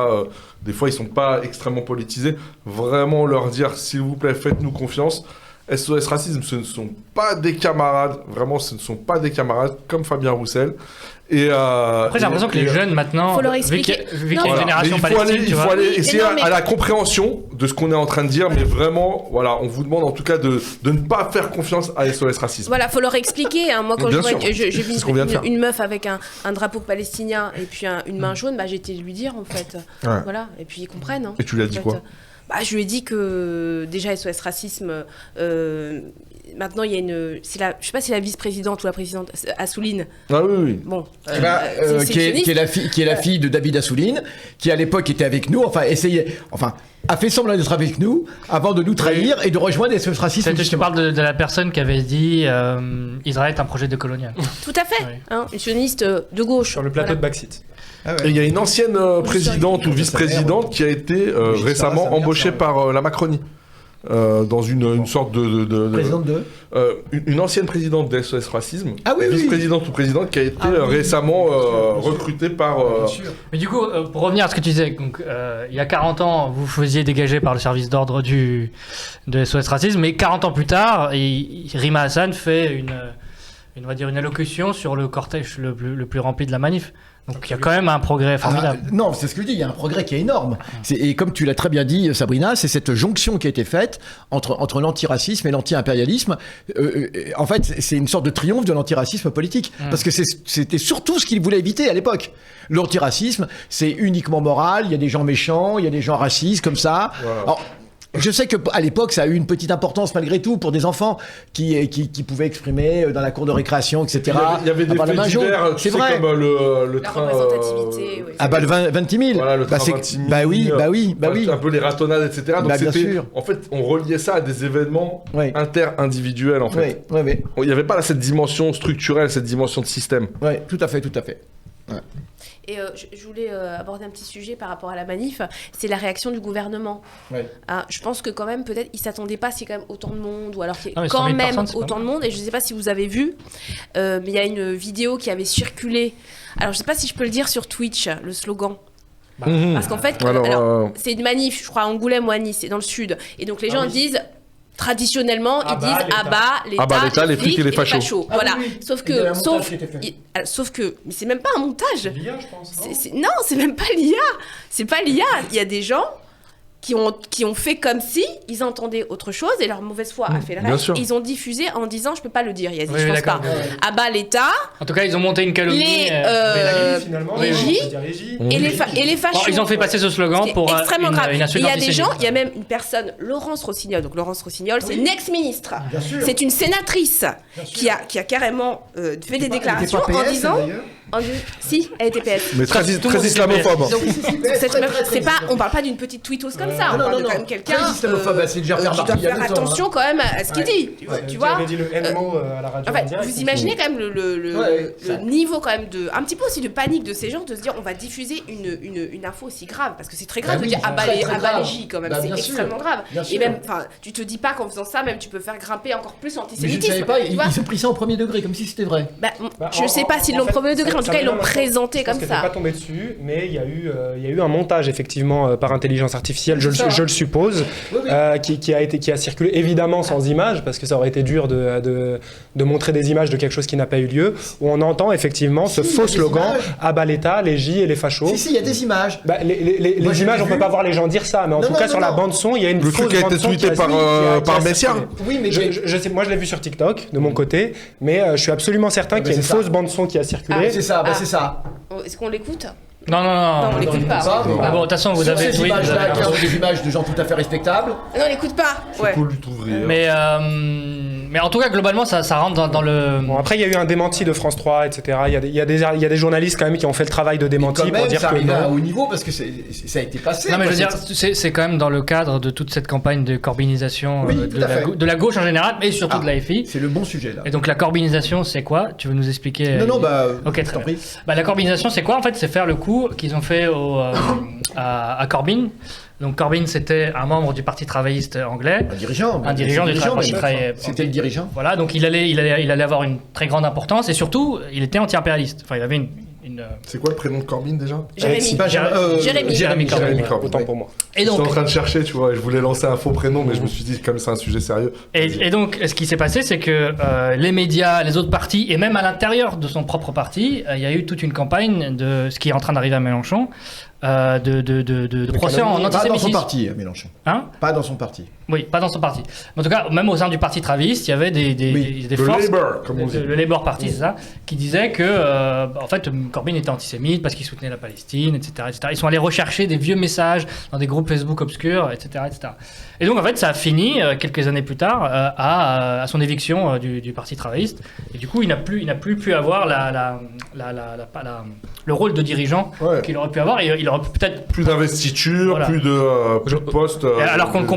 A: des fois, ils sont pas extrêmement politisés. Vraiment leur dire, s'il vous plaît, faites-nous confiance. SOS Racisme, ce ne sont pas des camarades. Vraiment, ce ne sont pas des camarades comme Fabien Roussel.
B: Après, j'ai l'impression que les jeunes maintenant,
C: faut leur expliquer.
B: Vu qu'il y a une génération palestine,
A: il faut aller essayer à la compréhension de ce qu'on est en train de dire, mais vraiment, voilà, on vous demande en tout cas de ne pas faire confiance à SOS Racisme.
C: Voilà, faut leur expliquer. Hein. Moi, quand j'ai vu une meuf avec un drapeau palestinien et puis une main jaune, j'ai été lui dire en fait. Ouais. Voilà, et puis ils comprennent. Hein,
A: et tu lui as dit quoi ?
C: Je lui ai dit que déjà SOS Racisme, maintenant il y a je sais pas si c'est la vice-présidente ou la présidente, Assouline.
A: Ah oui.
C: Bon,
E: qui est la fille de David Assouline, qui à l'époque était avec nous, a fait semblant d'être avec nous avant de nous trahir et de rejoindre SOS Racisme.
B: Je te parle de la personne qui avait dit Israël est un projet décolonial.
C: Tout à fait, une sioniste de gauche.
D: Sur le plateau de Baxit.
A: Ah ouais. Et il y a une ancienne présidente ou vice-présidente qui a été récemment embauchée par la Macronie. Dans une sorte de
E: présidente de
A: une ancienne présidente de SOS Racisme, vice-présidente ou présidente qui a été récemment recrutée par...
B: Mais du coup, pour revenir à ce que tu disais, donc, il y a 40 ans, vous faisiez dégager par le service d'ordre de SOS Racisme, mais 40 ans plus tard, Rima Hassan fait une allocution sur le cortège le plus rempli de la manif. Donc il y a quand même un progrès formidable.
E: Non, c'est ce que je dis, il y a un progrès qui est énorme. Et comme tu l'as très bien dit, Sabrina, c'est cette jonction qui a été faite entre l'antiracisme et l'anti-impérialisme. En fait, c'est une sorte de triomphe de l'antiracisme politique. Parce que c'était surtout ce qu'il voulait éviter à l'époque. L'antiracisme, c'est uniquement moral, il y a des gens méchants, il y a des gens racistes comme ça. Voilà. Alors, je sais qu'à l'époque, ça a eu une petite importance malgré tout pour des enfants qui pouvaient exprimer dans la cour de récréation, etc.
A: Il y avait des faits divers, c'est vrai. Comme le train...
C: représentativité, oui.
E: Le 20 000.
A: Voilà, le train 20 000.
E: Bah oui.
A: Un peu les ratonnades, etc. Donc
E: bien sûr.
A: En fait, on reliait ça à des événements inter-individuels, en fait.
E: Oui.
A: Il n'y avait pas cette dimension structurelle, cette dimension de système.
E: Oui, tout à fait. Ouais.
C: Et je voulais aborder un petit sujet par rapport à la manif, c'est la réaction du gouvernement. Ouais. Je pense que quand même, peut-être, ils ne s'attendaient pas s'il y a quand même autant de monde, ou alors qu'il y a quand même autant de monde. Et je ne sais pas si vous avez vu, mais il y a une vidéo qui avait circulé. Alors, je ne sais pas si je peux le dire sur Twitch, le slogan. Parce qu'en fait, c'est une manif, je crois, à Angoulême ou à Nice, c'est dans le sud. Et donc, les gens disent... Traditionnellement, ils disent l'État, les flics et les fachos. Voilà. Sauf que, mais c'est même pas un montage.
D: C'est l'IA, je pense.
C: Non, c'est même pas l'IA. C'est pas l'IA. Il y a des gens qui ont fait comme si ils entendaient autre chose et leur mauvaise foi a fait le reste. Ils ont diffusé en disant je peux pas le dire. Il a dit je pense pas. Abat l'État.
B: En tout cas, ils ont monté une calomnie.
C: Les J et les fachos.
B: Ils ont fait passer ce slogan pour
C: extrêmement grave.
B: Une insulte.
C: Il y a des gens, il y a même une personne, Laurence Rossignol. Donc Laurence Rossignol, c'est une ex-ministre. C'est une sénatrice qui a carrément fait des déclarations en disant. Si, elle était PS.
A: Mais très islamophobe.
C: Donc, on parle pas d'une petite tweetos comme ça. On parle de quand même quelqu'un.
E: Très islamophobe, c'est déjà
C: qui doit faire attention quand même à ce qu'il dit. Tu vois.
D: J'avais dit le N-mot à la radio.
C: En fait, vous imaginez quand même le niveau quand même un petit peu aussi de panique de ces gens de se dire on va diffuser une info aussi grave parce que c'est très grave de dire abat les J quand même. C'est extrêmement grave. Et même, tu te dis pas qu'en faisant ça, même tu peux faire grimper encore plus l'antisémitisme.
E: Je ne savais pas. Ils ont pris ça au premier degré comme si c'était vrai.
C: Je sais pas s'ils l'ont au premier degré. En tout cas, ils l'ont présenté comme ça.
D: Je pense que t'es pas tombé dessus, mais il y a eu un montage effectivement par intelligence artificielle, je le suppose, qui a circulé évidemment sans images parce que ça aurait été dur de montrer des images de quelque chose qui n'a pas eu lieu. Où on entend effectivement ce faux slogan abat l'État, les J et les fachos.
E: Si, il y a des images.
D: Les images, on peut pas voir les gens dire ça, mais en tout cas sur la bande son, il y a une fausse bande son. Le truc qui a été tweeté
A: par Messiaen.
D: Oui, mais je sais, moi je l'ai vu sur TikTok de mon côté, mais je suis absolument certain qu'il y a une fausse bande son qui a circulé.
E: C'est ça.
C: Est-ce qu'on l'écoute ?
B: Non,
C: on l'écoute pas.
B: Bon, de toute façon, vous avez
E: des images de gens tout à fait respectables.
C: Non, on l'écoute pas.
A: Ouais. Faut lui t'ouvrir.
B: Mais en tout cas, globalement, ça rentre dans le...
D: Bon, après, il y a eu un démenti de France 3, etc. Il y a des journalistes quand même qui ont fait le travail de démenti pour dire que non.
E: À haut niveau parce que ça a été passé.
B: Non, mais je veux dire, c'est quand même dans le cadre de toute cette campagne de corbinisation de la gauche en général, mais surtout de l'AFI.
E: C'est le bon sujet là.
B: Et donc la corbinisation, c'est quoi ? Tu veux nous expliquer ?
E: Ok, très bien.
B: La corbinisation, c'est quoi ? En fait, c'est faire le coup qu'ils ont fait à Corbyn. Donc Corbyn, c'était un membre du Parti travailliste anglais.
E: Un dirigeant
B: du Parti travailliste.
E: C'était le dirigeant.
B: Voilà, donc il allait avoir une très grande importance et surtout, il était anti-impérialiste. Enfin, il avait une...
A: C'est quoi le prénom de Corbyn déjà?
C: Jérémy
A: Corbyn.
D: Autant pour moi.
B: Et donc,
A: j'étais en train de chercher, tu vois, je voulais lancer un faux prénom, mais je me suis dit, comme c'est un sujet sérieux.
B: Et donc, ce qui s'est passé, c'est que les médias, les autres partis, et même à l'intérieur de son propre parti, il y a eu toute une campagne de ce qui est en train d'arriver à Mélenchon, de procès en antisémitisme.
E: Pas dans son parti, Mélenchon.
B: Hein?
E: Pas dans son parti.
B: Oui, pas dans son parti. En tout cas, même au sein du parti travailliste, il y avait des forces...
A: Labour, comme on dit.
B: Le Labour Party, c'est ça, qui disaient que, en fait, Corbyn était antisémite parce qu'il soutenait la Palestine, etc., etc. Ils sont allés rechercher des vieux messages dans des groupes Facebook obscurs, etc., etc. Et donc, en fait, ça a fini, quelques années plus tard, à son éviction du parti travailliste. Et du coup, il n'a plus pu avoir le rôle de dirigeant qu'il aurait pu avoir. Et il aurait peut-être...
A: Plus d'investiture,
B: voilà.
A: plus de postes...
B: alors qu'on le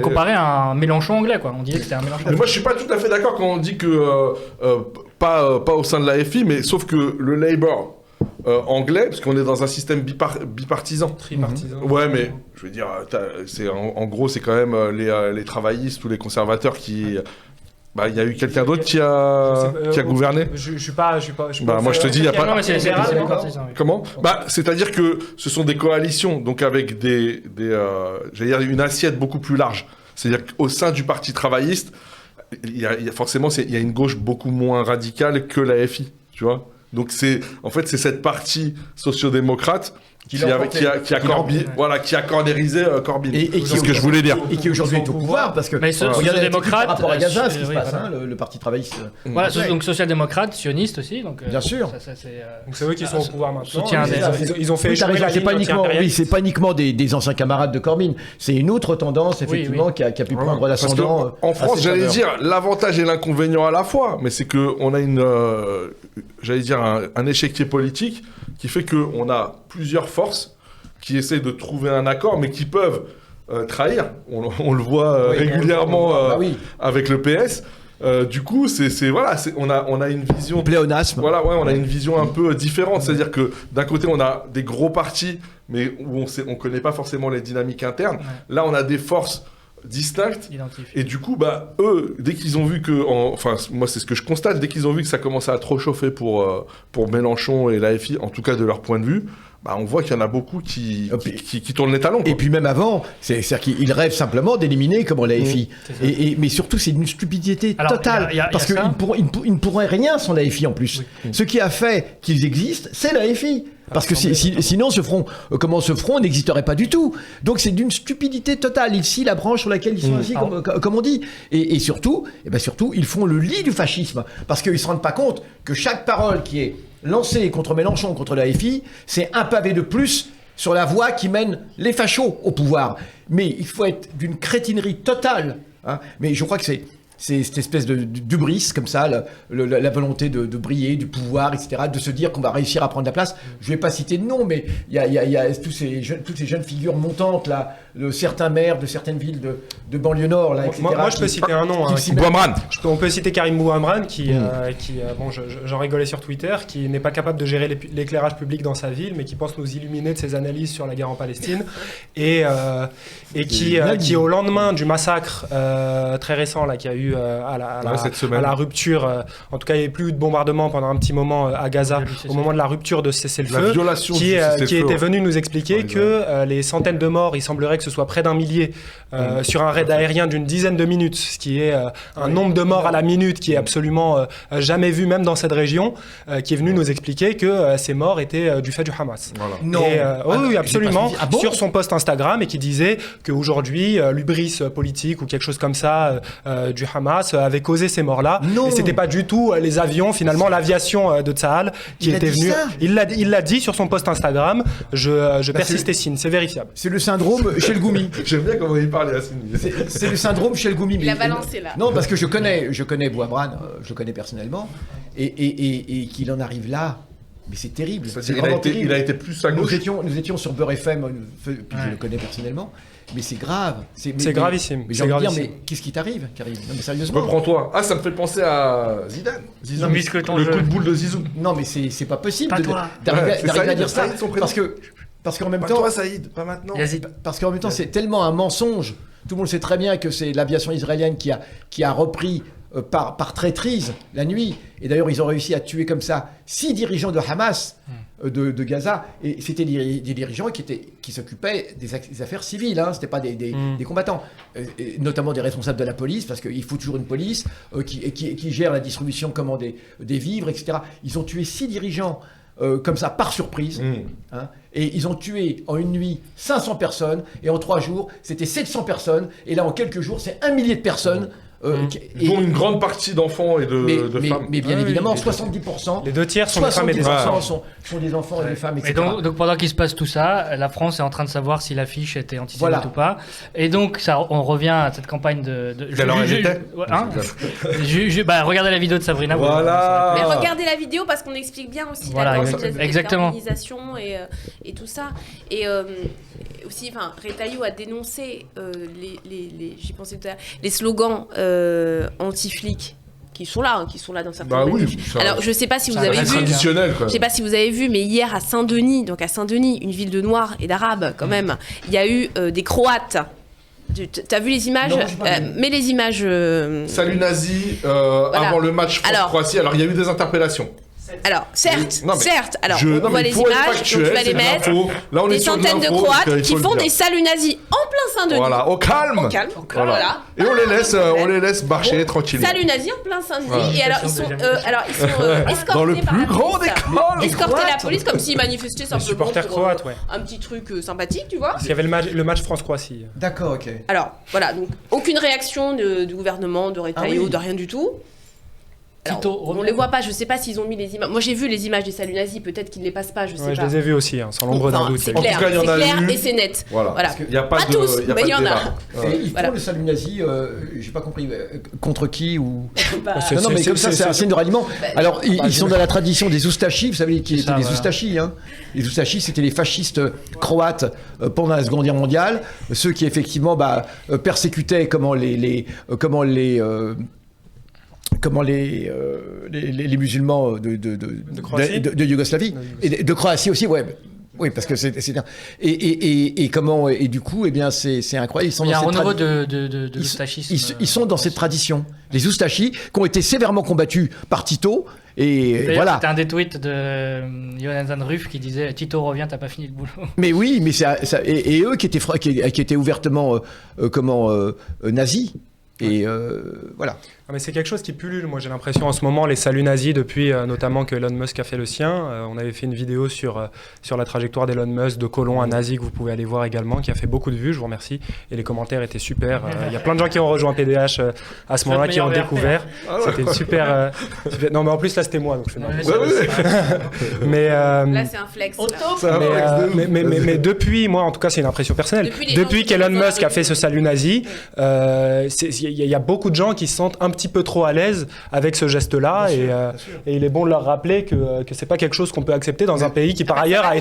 B: comparait à un Mélenchon anglais, quoi. On disait que c'était un Mélenchon.
A: Mais moi, je suis pas tout à fait d'accord quand on dit que pas au sein de l'AFI, mais sauf que le Labour anglais, parce qu'on est dans un système bipartisan.
D: Tripartisan.
A: Ouais, mais je veux dire, en gros, c'est quand même les travaillistes ou les conservateurs qui. Bah, il y a eu quelqu'un d'autre qui a gouverné.
D: Je suis pas.
A: Moi, je te dis, il y a pas.
B: Non, mais c'est bipartisan.
A: Comment? Bah, c'est-à-dire que ce sont des coalitions, donc avec j'allais dire une assiette beaucoup plus large. C'est-à-dire qu'au sein du parti travailliste, forcément, il y a une gauche beaucoup moins radicale que l'AFI, tu vois. Donc c'est cette partie sociodémocrate qui a cornérisé Corbyn. C'est ce que je voulais dire.
E: Et qui aujourd'hui est au pouvoir parce que
B: social-démocrate
E: par rapport à Gaza, ce qui se passe, le parti travailliste.
B: Voilà, donc social-démocrate, sioniste aussi. Donc,
E: bien sûr.
D: Donc c'est eux qui sont au pouvoir maintenant. Ils ont fait
E: échouer la ligne. C'est pas uniquement des anciens camarades de Corbyn. C'est une autre tendance effectivement qui a pu prendre l'ascendant.
A: En France, j'allais dire l'avantage et l'inconvénient à la fois, mais c'est que on a un échiquier politique qui fait qu'on a plusieurs forces qui essayent de trouver un accord, mais qui peuvent trahir. On le voit régulièrement avec le PS. Du coup, on a une vision...
E: Pléonasme.
A: Voilà, on a une vision un peu différente. C'est-à-dire que d'un côté, on a des gros partis, mais où on connaît pas forcément les dynamiques internes. Ouais. Là, on a des forces distinctes. Et du coup, eux, dès qu'ils ont vu que... moi, c'est ce que je constate. Dès qu'ils ont vu que ça commençait à trop chauffer pour Mélenchon et l'AFI, en tout cas de leur point de vue, on voit qu'il y en a beaucoup qui tournent les talons. Quoi.
E: Et puis même avant, c'est-à-dire qu'ils rêvent simplement d'éliminer comme l'AFI. Mais surtout, c'est d'une stupidité totale. Parce qu'ils ne pourraient rien sans l'AFI en plus. Oui. Ce qui a fait qu'ils existent, c'est l'AFI. Parce que sinon, ce front n'existerait pas du tout. Donc c'est d'une stupidité totale. Ils scient la branche sur laquelle ils sont assis, comme on dit. Et surtout, ils font le lit du fascisme. Parce qu'ils ne se rendent pas compte que chaque parole qui est lancée contre Mélenchon, contre l'AFI, c'est un pavé de plus sur la voie qui mène les fachos au pouvoir. Mais il faut être d'une crétinerie totale. Hein. Mais je crois que c'est cette espèce d'hubris, comme ça, la volonté de briller, du pouvoir, etc., de se dire qu'on va réussir à prendre la place. Je ne vais pas citer de nom, mais il y a toutes ces jeunes figures montantes, là, de certains maires de certaines villes de banlieue nord, là, etc.
D: Moi, je peux citer un nom.
A: Bouamran.
D: On peut citer Karim Bouamran, j'en rigolais sur Twitter, qui n'est pas capable de gérer l'éclairage public dans sa ville, mais qui pense nous illuminer de ses analyses sur la guerre en Palestine, et qui, au lendemain du massacre très récent là, qu'il y a eu à la rupture, en tout cas il n'y avait plus eu de bombardement pendant un petit moment à Gaza, au moment de la rupture de cessez-le-feu, qui était venu nous expliquer que les centaines de morts, il semblerait que ce soit près d'1 millier sur un raid aérien d'une dizaine de minutes, ce qui est un nombre de morts à la minute qui est absolument jamais vu même dans cette région, qui est venu nous expliquer que ces morts étaient du fait du Hamas. Voilà. Non. Oui, absolument, sur son post Instagram, et qui disait qu'aujourd'hui l'hubris politique ou quelque chose comme ça du Hamas avait causé ces morts-là. Non. Et c'était pas du tout les avions, finalement, l'aviation de Tsahal qui était venue. Il l'a dit sur son post Instagram. Je persiste et signe, c'est vérifiable.
E: C'est le syndrome Chelgoumi.
A: J'aime bien comment il parle,
E: c'est le syndrome Chelgoumi.
C: Il a balancé là.
E: Non, parce que je connais Bouamran, je le connais personnellement, et qu'il en arrive là. Mais c'est terrible.
A: Il a été plus à gauche.
E: Nous étions sur Beurre FM, puis je le connais personnellement. Mais c'est grave.
D: C'est gravissime.
E: Mais j'ai envie de dire, mais qu'est-ce qui t'arrive, Karim? Non, mais sérieusement.
A: Reprends-toi. Ah, ça me fait penser à Zidane.
B: Zizou.
A: Le coup de boule de Zizou.
E: Non, mais c'est pas possible
B: pas
E: d'arriver à dire ça. Parce que Parce qu'en même
A: Pas
E: temps,
A: toi, Saïd, pas maintenant.
E: parce qu'en même temps, c'est tellement un mensonge. Tout le monde sait très bien que c'est l'aviation israélienne qui a repris par traîtrise la nuit. Et d'ailleurs, ils ont réussi à tuer comme ça 6 dirigeants de Hamas de Gaza. Et c'était des dirigeants qui s'occupaient des affaires civiles. Hein. C'était pas des combattants. Notamment des responsables de la police, parce qu'il faut toujours une police qui gère la distribution des vivres, etc. Ils ont tué 6 dirigeants comme ça, par surprise. Hein. Et ils ont tué en une nuit 500 personnes. Et en 3 jours, c'était 700 personnes. Et là, en quelques jours, c'est 1 millier de personnes.
A: Dont une grande partie d'enfants et de femmes.
E: Mais bien évidemment, 70%.
D: Les 2 tiers sont des femmes et des enfants.
E: Sont des enfants et des femmes, etc.
B: Et donc pendant qu'il se passe tout ça, la France est en train de savoir si l'affiche était antisémite ou pas. Et donc on revient à cette campagne regardez la vidéo de Sabrina.
A: Voilà.
C: Mais regardez la vidéo parce qu'on explique bien aussi la organisation et tout ça. Et aussi, Retailleau a dénoncé j'y pensais tout à l'heure, les slogans anti-flics qui sont là dans certains Alors, je sais pas si vous avez vu. Je sais pas si vous avez vu, mais hier à Saint-Denis, une ville de Noirs et d'Arabes quand même, il y a eu des Croates. T'as vu les images? Mets les images.
A: Salut nazi avant le match France-Croatie. Alors il y a eu des interpellations.
C: Alors, certes, on voit les images, donc tu vas les mettre.
A: Là, on
C: des centaines de Croates qui font des saluts nazis en plein Saint-Denis.
A: Voilà, au calme. Voilà. Et on les laisse marcher tranquillement.
C: Salut nazis en plein Saint-Denis. Et alors, ils sont escortés
A: dans le plus grand des camps.
C: Escortés la police comme s'ils manifestaient simplement
D: supporters croates,
C: un petit truc sympathique, tu vois.
D: Parce qu'il y avait le match France-Croatie.
E: D'accord, ok.
C: Alors, voilà, donc aucune réaction du gouvernement, de Retailleau, de rien du tout. Alors, on les voit pas, je sais pas s'ils ont mis les images. Moi j'ai vu les images des saluts nazis, peut-être qu'ils ne les passent pas, je sais pas.
D: Je les ai vus aussi, sans l'ombre d'un doute.
C: C'est clair, et c'est net.
A: Voilà.
C: Il y a pas tous, mais il y en a.
E: Ils font le salut nazi, j'ai pas compris, contre qui ou... Non, mais comme ça, c'est un signe de ralliement. Alors, ils sont dans la tradition des Oustachis, vous savez qui étaient les Oustachis. Les Oustachis, c'était les fascistes croates pendant la Seconde Guerre mondiale, ceux qui effectivement persécutaient les musulmans de Yougoslavie et de Croatie aussi, oui, parce que c'est et du coup, c'est incroyable.
B: Il y a un renouveau de l'oustachisme.
E: Ils sont dans cette tradition. Les Oustachis qui ont été sévèrement combattus par Tito. Et voilà.
B: C'était un des tweets de Jonathan Ruff qui disait Tito revient, t'as pas fini le boulot.
E: Mais oui, mais et eux qui étaient ouvertement nazis. Et voilà.
D: Mais c'est quelque chose qui pullule, moi j'ai l'impression en ce moment, les saluts nazis depuis notamment que Elon Musk a fait le sien. On avait fait une vidéo sur la trajectoire d'Elon Musk de colon à nazi que vous pouvez aller voir également, qui a fait beaucoup de vues, je vous remercie. Et les commentaires étaient super. Il y a plein de gens qui ont rejoint PDH à ce moment-là, qui ont découvert. C'était une super... Non mais en plus là c'était moi, donc je fais mais
C: là c'est un flex.
D: Mais depuis, moi en tout cas c'est une impression personnelle, depuis qu'Elon Musk a fait ce salut nazi, il y a beaucoup de gens qui se sentent un petit peu trop à l'aise avec ce geste-là, et il est bon de leur rappeler que c'est pas quelque chose qu'on peut accepter dans un pays qui par ailleurs a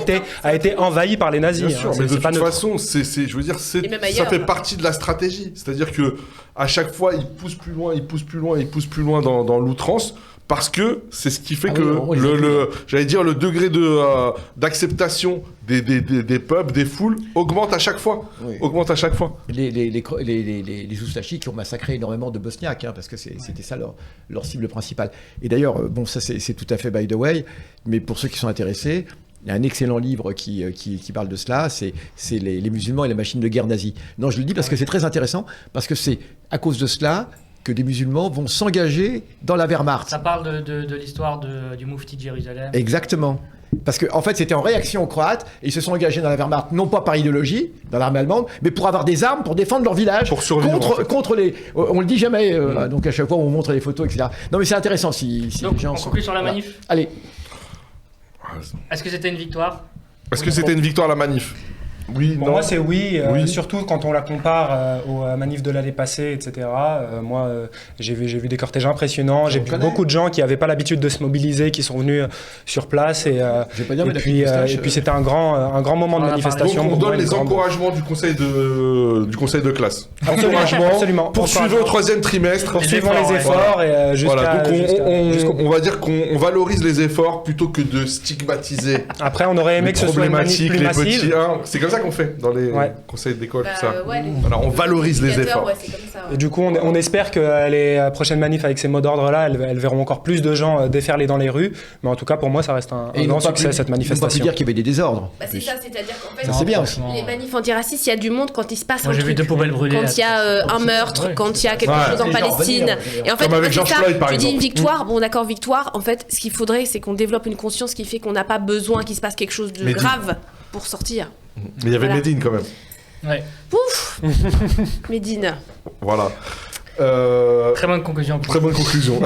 D: été envahi par les nazis.
A: Bien sûr, mais de toute façon, je veux dire, ça fait partie de la stratégie. C'est-à-dire que à chaque fois, ils poussent plus loin dans l'outrance. Parce que c'est ce qui fait que le degré d'acceptation des peuples, des foules, augmente à chaque fois.
E: Les Oustachis qui ont massacré énormément de Bosniaques, parce que c'était ça leur cible principale. Et d'ailleurs, ça c'est tout à fait by the way, mais pour ceux qui sont intéressés, il y a un excellent livre qui parle de cela, c'est les musulmans et la machine de guerre nazie. Non, je le dis parce que c'est très intéressant, parce que c'est à cause de cela que des musulmans vont s'engager dans la Wehrmacht.
B: Ça parle de l'histoire du Moufti de Jérusalem.
E: Exactement. Parce qu'en fait, c'était en réaction aux Croates, et ils se sont engagés dans la Wehrmacht, non pas par idéologie, dans l'armée allemande, mais pour avoir des armes, pour défendre leur village,
A: pour survivre,
E: contre les... On le dit jamais, donc à chaque fois on montre les photos, etc. Non mais c'est intéressant si
B: donc,
E: les gens
B: on conclut sur la manif.
E: Allez.
B: Est-ce que c'était une victoire?
A: Est-ce que c'était une victoire la manif? Oui,
D: Pour
A: non.
D: moi, c'est oui,
A: Oui.
D: surtout quand on la compare aux manifs de l'année passée, etc. Moi, j'ai vu des cortèges impressionnants, j'ai vu beaucoup de gens qui n'avaient pas l'habitude de se mobiliser, qui sont venus sur place, et puis c'était un grand moment de manifestation.
A: Donc on
D: pour moi,
A: donne
D: une
A: les
D: grande-
A: encouragements du conseil de classe. Encouragement,
D: Absolument.
A: poursuivez au 3e trimestre.
D: Poursuivons
B: efforts,
D: les
B: ouais.
D: efforts et
A: Voilà, donc
D: jusqu'au bout.
A: on va dire qu'on valorise les efforts plutôt que de stigmatiser
D: Après, on aurait aimé
A: les
D: que ce soit une manif
A: problématiques,
D: plus
A: les
D: massive.
A: petits. Hein. C'est comme ça qu'on fait dans les
D: Ouais.
A: conseils d'école,
C: Bah,
A: tout ça.
C: ouais,
A: Voilà, on valorise les
C: indicateurs,
A: efforts.
C: ouais, c'est comme ça, ouais.
D: Et du coup, on espère que les prochaines manifs avec ces mots d'ordre-là, elles verront encore plus de gens déferler dans les rues. Mais en tout cas, pour moi, ça reste un grand succès, cette
E: Ils n'ont pas pu
D: manifestation.
E: dire qu'il y avait des désordres.
C: Bah, c'est ça, c'est-à-dire qu'en fait,
E: Ça, c'est bien aussi.
C: les manifs antiracistes, il y a du monde quand il se passe
B: Moi,
C: un
B: j'ai vu
C: truc.
B: 2 poubelles brûlées.
C: Quand il y a un meurtre,
B: Ouais.
C: quand il y a quelque
A: Ouais.
C: chose en
E: Les gens
C: Palestine.
E: revenir,
C: Et en fait,
A: Comme avec
C: c'est
A: George
C: ça,
A: Floyd, par
C: tu dis une
A: exemple.
C: victoire, bon d'accord, victoire. En fait, ce qu'il faudrait, c'est qu'on développe une conscience qui fait qu'on n'a pas besoin qu'il se passe quelque chose de
A: Mais
C: grave pour sortir.
A: Mais il y avait
C: Voilà.
A: Medine quand même.
B: Ouais.
C: Pouf Médine.
A: Voilà.
B: Très bonne conclusion.
A: Très bonne conclusion.